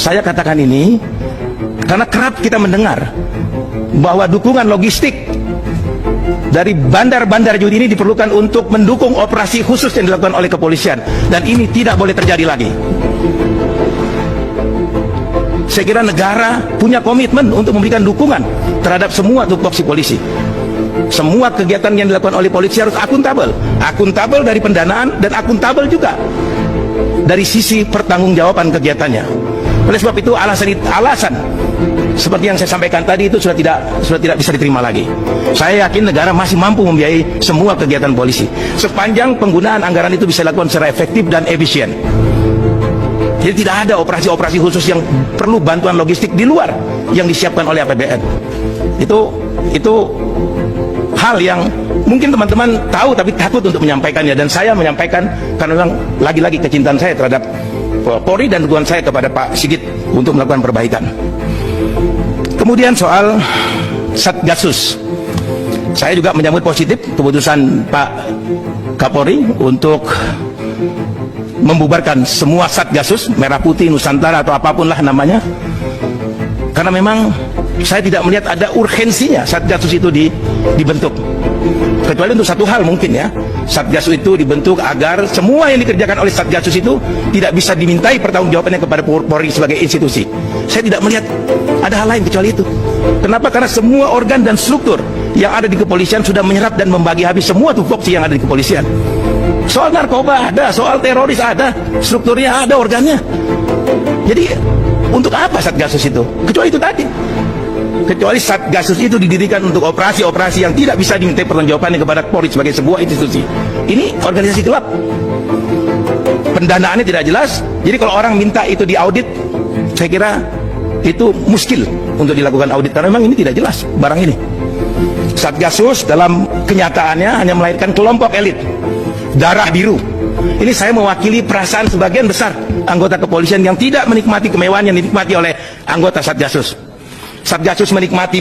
Saya katakan ini karena kerap kita mendengar bahwa dukungan logistik dari bandar-bandar judi ini diperlukan untuk mendukung operasi khusus yang dilakukan oleh kepolisian, dan ini tidak boleh terjadi lagi. Saya kira negara punya komitmen untuk memberikan dukungan terhadap semua tupoksi polisi. Semua kegiatan yang dilakukan oleh polisi harus akuntabel dari pendanaan dan akuntabel juga dari sisi pertanggungjawaban kegiatannya. Oleh sebab itu alasan seperti yang saya sampaikan tadi itu sudah tidak bisa diterima lagi. Saya yakin negara masih mampu membiayai semua kegiatan polisi sepanjang penggunaan anggaran itu bisa dilakukan secara efektif dan efisien. Jadi tidak ada operasi-operasi khusus yang perlu bantuan logistik di luar yang disiapkan oleh APBN. Itu hal yang mungkin teman-teman tahu tapi takut untuk menyampaikannya, dan saya menyampaikan karena memang lagi-lagi kecintaan saya terhadap Polri dan dukungan saya kepada Pak Sigit untuk melakukan perbaikan. Kemudian soal Satgasus, saya juga menyambut positif keputusan Pak Kapolri untuk membubarkan semua Satgasus, Merah Putih, Nusantara atau apapun lah namanya, karena memang saya tidak melihat ada urgensinya Satgasus itu dibentuk, kecuali untuk satu hal mungkin ya. Satgasus itu dibentuk agar semua yang dikerjakan oleh Satgasus itu tidak bisa dimintai pertanggungjawabannya kepada Polri sebagai institusi. Saya tidak melihat ada hal lain kecuali itu. Kenapa? Karena semua organ dan struktur yang ada di kepolisian sudah menyerap dan membagi habis semua tupoksi yang ada di kepolisian. Soal narkoba ada, soal teroris ada, strukturnya ada, organnya. Jadi untuk apa Satgasus itu? Kecuali itu tadi. Kecuali Satgasus itu didirikan untuk operasi-operasi yang tidak bisa dimintai pertanggungjawabannya kepada Polri sebagai sebuah institusi. Ini organisasi gelap. Pendanaannya tidak jelas. Jadi kalau orang minta itu diaudit, saya kira itu muskil untuk dilakukan audit karena memang ini tidak jelas barang ini. Satgasus dalam kenyataannya hanya melahirkan kelompok elit darah biru. Ini saya mewakili perasaan sebagian besar anggota kepolisian yang tidak menikmati kemewahan yang dinikmati oleh anggota Satgasus. Satgasus menikmati